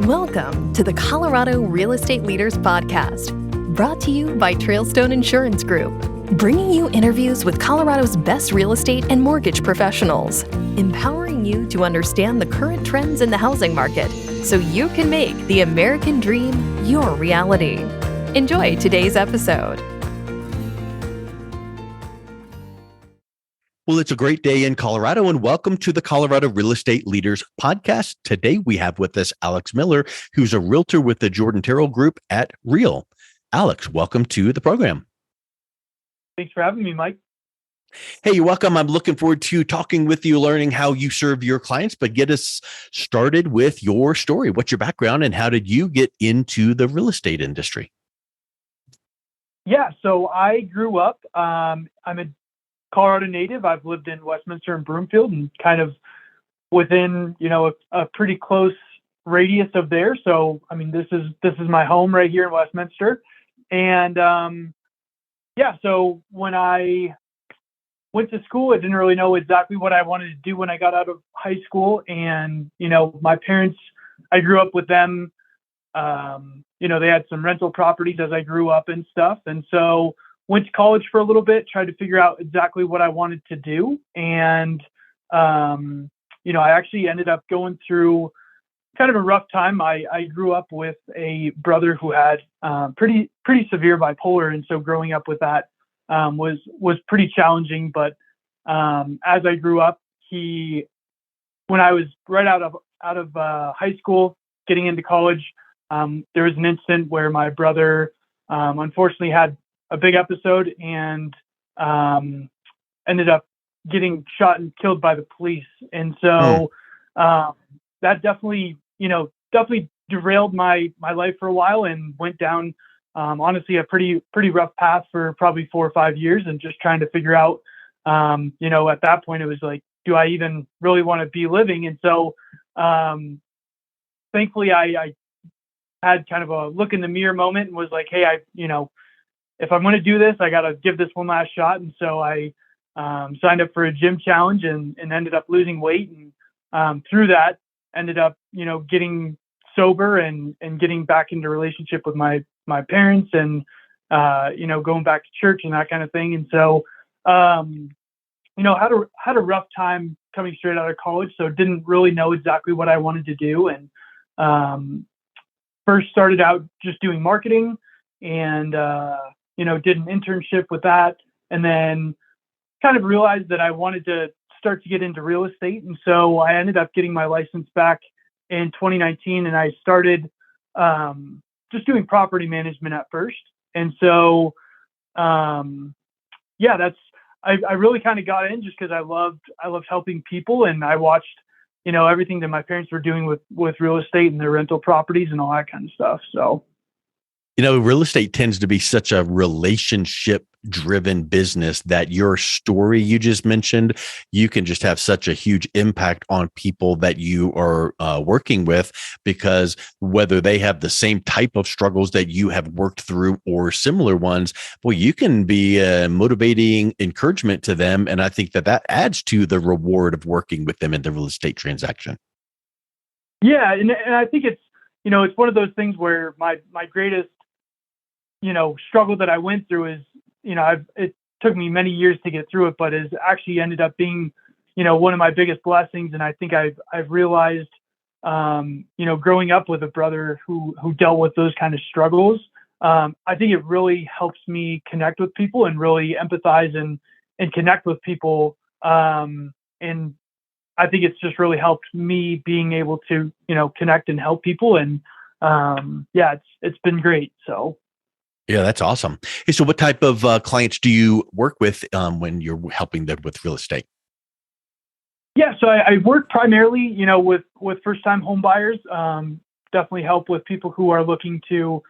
Welcome to the Colorado Real Estate Leaders Podcast, brought to you by Trailstone Insurance Group, bringing you interviews with Colorado's best real estate and mortgage professionals, empowering you to understand the current trends in the housing market so you can make the American dream your reality. Enjoy today's episode. Well, it's a great day in Colorado, and welcome to the Colorado Real Estate Leaders Podcast. Today, we have with us Alex Miller, who's a realtor with the Terrell Group at Real. Alex, welcome to the program. Thanks for having me, Mike. Hey, you're welcome. I'm looking forward to talking with you, learning how you serve your clients, but get us started with your story. What's your background, and how did you get into the real estate industry? Yeah, so I grew up, I'm a Colorado native. I've lived in Westminster and Broomfield and kind of within, a pretty close radius of there. So, I mean, this is my home right here in Westminster. And, so when I went to school, I didn't really know exactly what I wanted to do when I got out of high school. And, my parents, I grew up with them. They had some rental properties as I grew up and stuff. And so went to college for a little bit, tried to figure out exactly what I wanted to do. And, I actually ended up going through kind of a rough time. I grew up with a brother who had pretty severe bipolar. And so growing up with that was pretty challenging. But as I grew up, when I was right out of high school, getting into college, there was an incident where my brother unfortunately had a big episode and ended up getting shot and killed by the police. And so that definitely derailed my life for a while and went down, honestly, a pretty rough path for probably 4 or 5 years, and just trying to figure out, at that point, it was like, do I even really want to be living? And so thankfully, I had kind of a look in the mirror moment and was like, hey, if I'm going to do this, I got to give this one last shot. And so I signed up for a gym challenge and ended up losing weight. And through that, ended up, getting sober and getting back into a relationship with my parents and, going back to church and that kind of thing. And so, had a rough time coming straight out of college. So didn't really know exactly what I wanted to do. And first started out just doing marketing and, did an internship with that, and then kind of realized that I wanted to start to get into real estate. And so I ended up getting my license back in 2019, and I started just doing property management at first. And so, I really kind of got in just because I loved helping people, and I watched, everything that my parents were doing with real estate and their rental properties and all that kind of stuff. So. Real estate tends to be such a relationship-driven business that your story you just mentioned, you can just have such a huge impact on people that you are working with, because whether they have the same type of struggles that you have worked through or similar ones, boy, you can be a motivating encouragement to them. And I think that adds to the reward of working with them in the real estate transaction. Yeah, and I think it's one of those things where my greatest struggle that I went through is, it took me many years to get through it, but has actually ended up being, one of my biggest blessings. And I think I've realized, growing up with a brother who dealt with those kind of struggles, I think it really helps me connect with people and really empathize and connect with people. And I think it's just really helped me being able to, connect and help people. And it's been great. So. Yeah, that's awesome. Hey, so what type of clients do you work with when you're helping them with real estate? Yeah, so I work primarily, with first-time home buyers. Definitely help with people who are looking to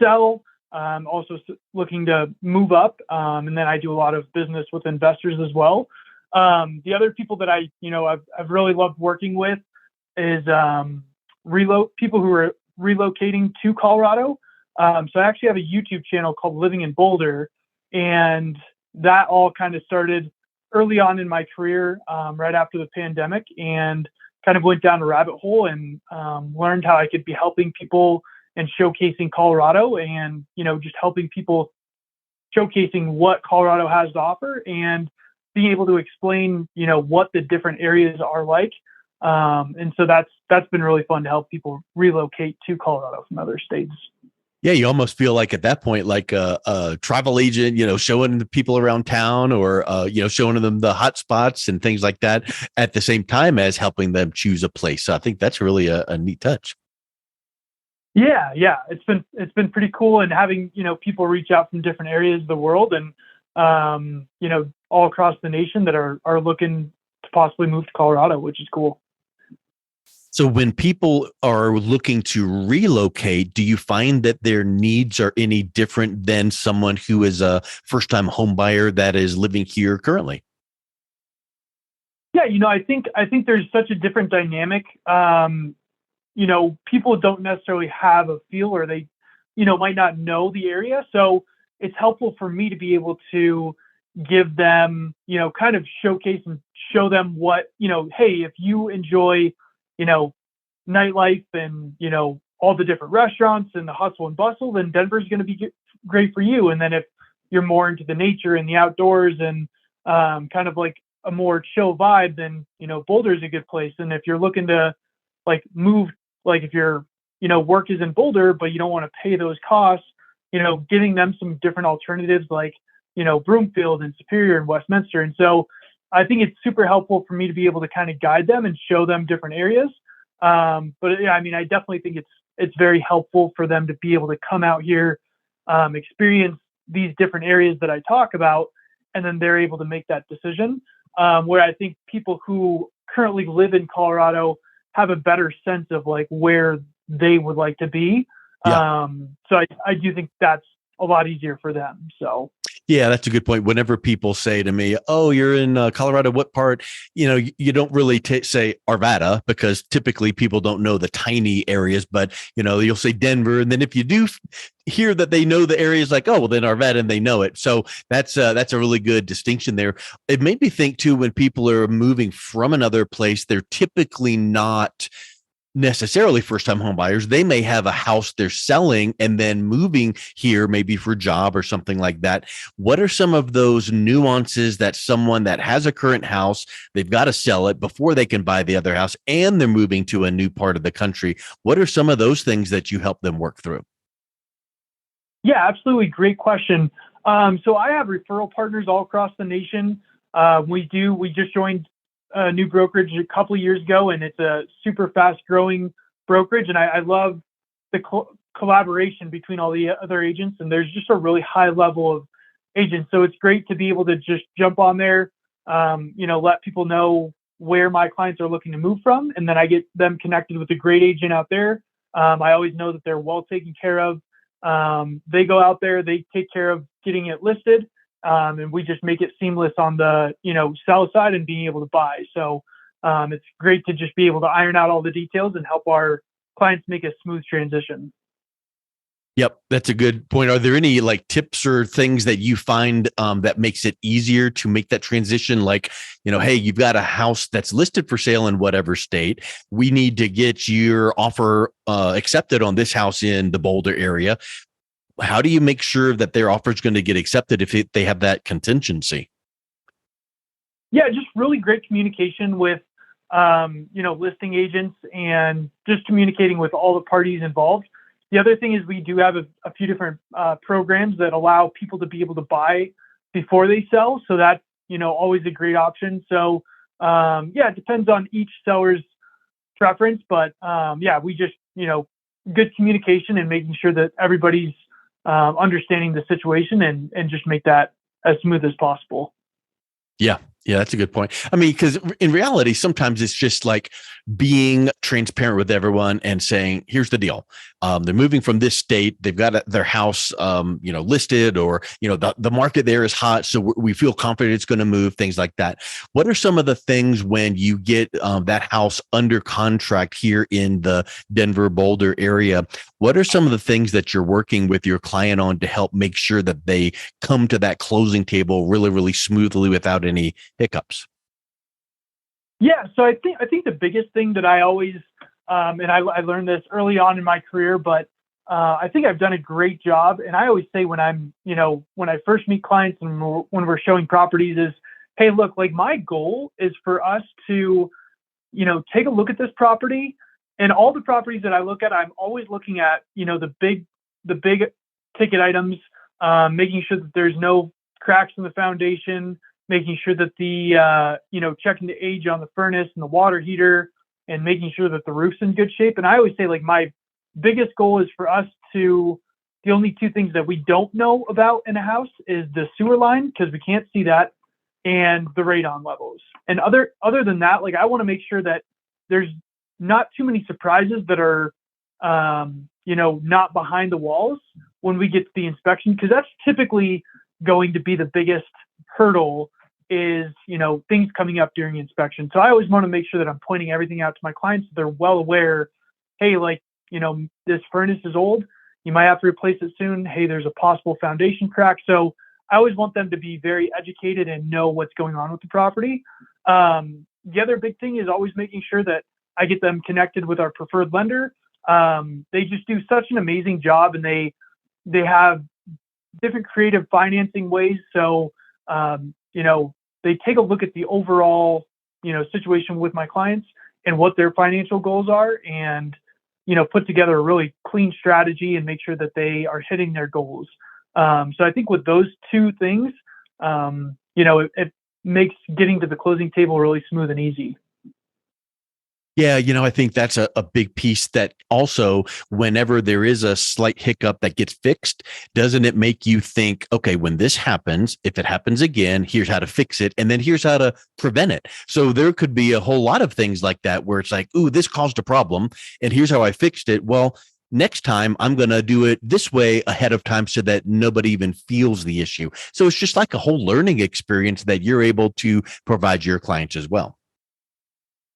sell, also looking to move up, and then I do a lot of business with investors as well. The other people that I've really loved working with is people who are relocating to Colorado. So I actually have a YouTube channel called Living in Boulder, and that all kind of started early on in my career, right after the pandemic. And kind of went down a rabbit hole and learned how I could be helping people and showcasing Colorado, and just helping people, showcasing what Colorado has to offer, and being able to explain what the different areas are like. And so that's been really fun to help people relocate to Colorado from other states. Yeah, you almost feel like at that point, like a travel agent, showing the people around town, or showing them the hot spots and things like that, at the same time as helping them choose a place. So I think that's really a neat touch. Yeah, it's been pretty cool, and having people reach out from different areas of the world, and all across the nation that are looking to possibly move to Colorado, which is cool. So when people are looking to relocate, do you find that their needs are any different than someone who is a first-time home buyer that is living here currently? Yeah, I think there's such a different dynamic. People don't necessarily have a feel, or they, might not know the area. So it's helpful for me to be able to give them, kind of showcase and show them what, hey, if you enjoy, nightlife and, all the different restaurants and the hustle and bustle, then Denver's going to be great for you. And then if you're more into the nature and the outdoors and kind of like a more chill vibe, then, Boulder's a good place. And if you're looking to like move, like if your, work is in Boulder, but you don't want to pay those costs, giving them some different alternatives like, Broomfield and Superior and Westminster. And so I think it's super helpful for me to be able to kind of guide them and show them different areas. But yeah, I mean, I definitely think it's very helpful for them to be able to come out here, experience these different areas that I talk about, and then they're able to make that decision. Where I think people who currently live in Colorado have a better sense of like where they would like to be. Yeah. So I do think that's a lot easier for them. So. Yeah, that's a good point. Whenever people say to me, "Oh, you're in Colorado, what part?" You don't really say Arvada, because typically people don't know the tiny areas. But you'll say Denver, and then if you do hear that they know the areas, like, oh, well, then Arvada, and they know it. So that's a really good distinction there. It made me think too, when people are moving from another place, they're typically not necessarily first-time home buyers. They may have a house they're selling and then moving here, maybe for a job or something like that. What are some of those nuances that someone that has a current house, they've got to sell it before they can buy the other house, and they're moving to a new part of the country? What are some of those things that you help them work through? Yeah, absolutely. Great question. So I have referral partners all across the nation. We just joined a new brokerage a couple of years ago, and it's a super fast growing brokerage. And I love the collaboration between all the other agents, and there's just a really high level of agents. So it's great to be able to just jump on there, let people know where my clients are looking to move from. And then I get them connected with a great agent out there. I always know that they're well taken care of. They go out there, they take care of getting it listed. And we just make it seamless on the, sell side and being able to buy. So it's great to just be able to iron out all the details and help our clients make a smooth transition. Yep, that's a good point. Are there any like tips or things that you find that makes it easier to make that transition? Like, hey, you've got a house that's listed for sale in whatever state. We need to get your offer accepted on this house in the Boulder area. How do you make sure that their offer is going to get accepted if they have that contingency? Yeah, just really great communication with, listing agents, and just communicating with all the parties involved. The other thing is we do have a few different programs that allow people to be able to buy before they sell. So that's, always a great option. So, it depends on each seller's preference, but we just, good communication and making sure that everybody's understanding the situation, and just make that as smooth as possible. Yeah. Yeah, that's a good point. I mean, because in reality, sometimes it's just like being transparent with everyone and saying, here's the deal. They're moving from this state. They've got their house, listed, or, the market there is hot. So we feel confident it's going to move, things like that. What are some of the things when you get that house under contract here in the Denver, Boulder area? What are some of the things that you're working with your client on to help make sure that they come to that closing table really, really smoothly without any hiccups? Yeah, so I think the biggest thing that I always and I learned this early on in my career, but I think I've done a great job. And I always say when when I first meet clients and when we're showing properties is, hey, look, like my goal is for us to take a look at this property, and all the properties that I look at, I'm always looking at the big ticket items, making sure that there's no cracks in the foundation, making sure that checking the age on the furnace and the water heater, and making sure that the roof's in good shape. And I always say, like, my biggest goal is for us to, the only two things that we don't know about in a house is the sewer line, because we can't see that, and the radon levels. And other than that, like, I want to make sure that there's not too many surprises that are, not behind the walls when we get to the inspection, because that's typically going to be the biggest hurdle is, things coming up during inspection. So I always want to make sure that I'm pointing everything out to my clients so they're well aware, hey, like, this furnace is old. You might have to replace it soon. Hey, there's a possible foundation crack. So I always want them to be very educated and know what's going on with the property. The other big thing is always making sure that I get them connected with our preferred lender. They just do such an amazing job, and they have different creative financing ways. So, they take a look at the overall, situation with my clients and what their financial goals are, and, put together a really clean strategy and make sure that they are hitting their goals. So I think with those two things, it makes getting to the closing table really smooth and easy. Yeah, I think that's a big piece that also, whenever there is a slight hiccup that gets fixed, doesn't it make you think, okay, when this happens, if it happens again, here's how to fix it. And then here's how to prevent it. So there could be a whole lot of things like that where it's like, ooh, this caused a problem and here's how I fixed it. Well, next time I'm going to do it this way ahead of time so that nobody even feels the issue. So it's just like a whole learning experience that you're able to provide your clients as well.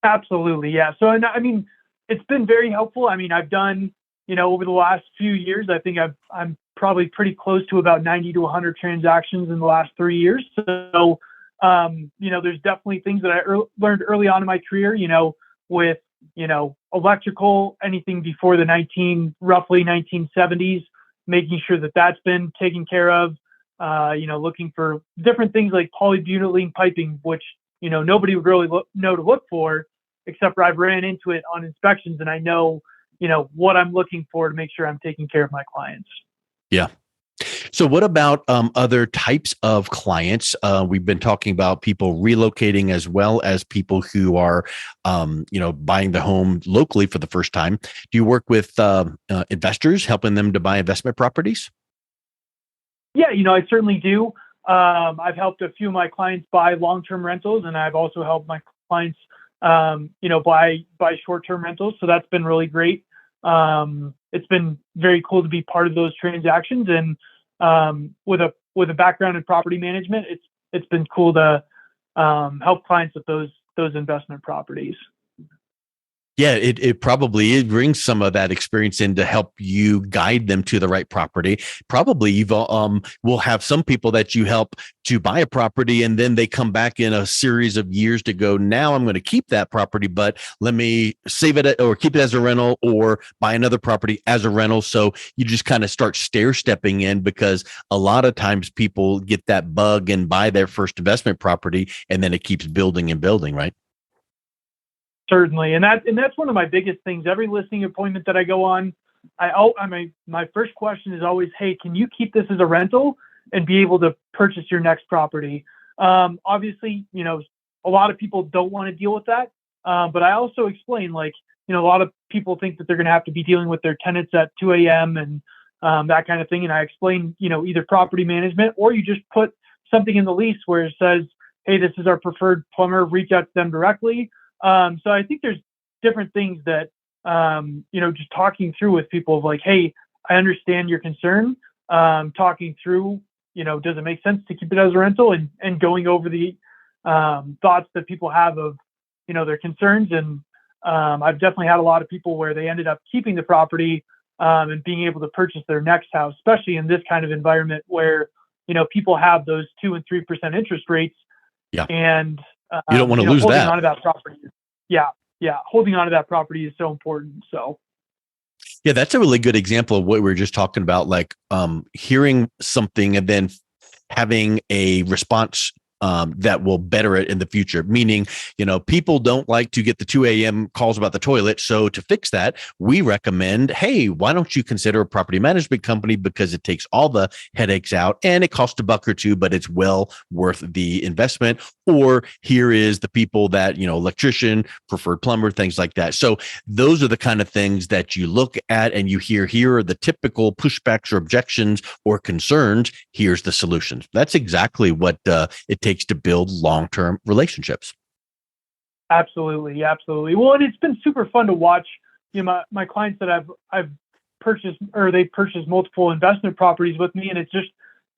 Absolutely. Yeah. So, and I mean, it's been very helpful. I mean, I've done, over the last few years, I think I'm probably pretty close to about 90 to 100 transactions in the last 3 years. So, there's definitely things that I learned early on in my career, with, electrical, anything before the roughly 1970s, making sure that that's been taken care of, looking for different things like polybutylene piping, which, nobody would really know to look for, except for I've ran into it on inspections, and I know, what I'm looking for to make sure I'm taking care of my clients. Yeah. So what about other types of clients? We've been talking about people relocating as well as people who are, buying the home locally for the first time. Do you work with investors, helping them to buy investment properties? Yeah, I certainly do. I've helped a few of my clients buy long-term rentals, and I've also helped my clients, buy short-term rentals. So that's been really great. It's been very cool to be part of those transactions, and with a background in property management, it's been cool to help clients with those investment properties. Yeah, it brings some of that experience in to help you guide them to the right property. Probably you've will have some people that you help to buy a property, and then they come back in a series of years to go, now I'm going to keep that property, but let me save it or keep it as a rental or buy another property as a rental. So you just kind of start stair stepping in, because a lot of times people get that bug and buy their first investment property, and then it keeps building and building, right? Certainly, and that's one of my biggest things. Every listing appointment that I go on, my first question is always, hey, can you keep this as a rental and be able to purchase your next property? Obviously, a lot of people don't want to deal with that, but I also explain, like, a lot of people think that they're going to have to be dealing with their tenants at 2 a.m. and that kind of thing. And I explain, either property management, or you just put something in the lease where it says, hey, this is our preferred plumber, reach out to them directly. So I think there's different things that, just talking through with people of like, hey, I understand your concern. Talking through, does it make sense to keep it as a rental, and going over the thoughts that people have of, their concerns. And I've definitely had a lot of people where they ended up keeping the property and being able to purchase their next house, especially in this kind of environment where, people have those 2 and 3% interest rates. Yeah. And You don't want to lose holding that. on to that property. Yeah. Holding on to that property is so important. So. Yeah, that's a really good example of what we were just talking about, like hearing something and then having a response that will better it in the future. Meaning, people don't like to get the 2 a.m. calls about the toilet. So to fix that, we recommend, hey, why don't you consider a property management company, because it takes all the headaches out and it costs $1 or $2, but it's well worth the investment. Or here is the people that, electrician, preferred plumber, things like that. So those are the kind of things that you look at and you hear, here are the typical pushbacks or objections or concerns. Here's the solutions. That's exactly what it takes to build long-term relationships. Absolutely. Well, and it's been super fun to watch, my clients that I've purchased, or they've purchased multiple investment properties with me. And it's just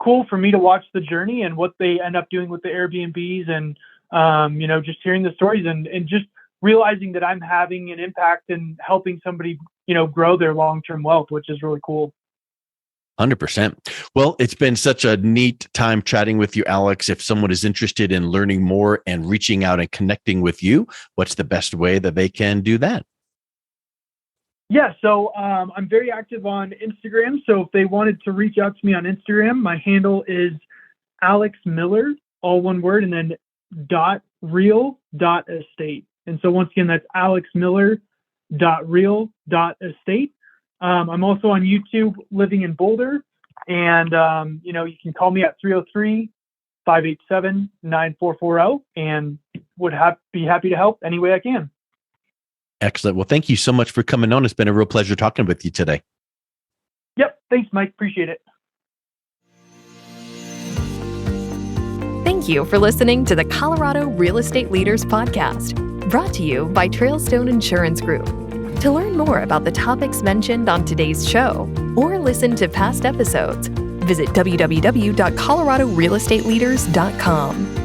cool for me to watch the journey and what they end up doing with the Airbnbs, and, just hearing the stories and just realizing that I'm having an impact and helping somebody, grow their long-term wealth, which is really cool. 100%. Well, it's been such a neat time chatting with you, Alex. If someone is interested in learning more and reaching out and connecting with you, what's the best way that they can do that? Yeah, so I'm very active on Instagram. So if they wanted to reach out to me on Instagram, my handle is Alex Miller, all one word, and then .real.estate. And so once again, that's Alex Miller .real.estate. I'm also on YouTube, living in Boulder, and you can call me at 303-587-9440, and would be happy to help any way I can. Excellent. Well, thank you so much for coming on. It's been a real pleasure talking with you today. Yep. Thanks, Mike. Appreciate it. Thank you for listening to the Colorado Real Estate Leaders Podcast, brought to you by Trailstone Insurance Group. To learn more about the topics mentioned on today's show or listen to past episodes, visit www.coloradorealestateleaders.com.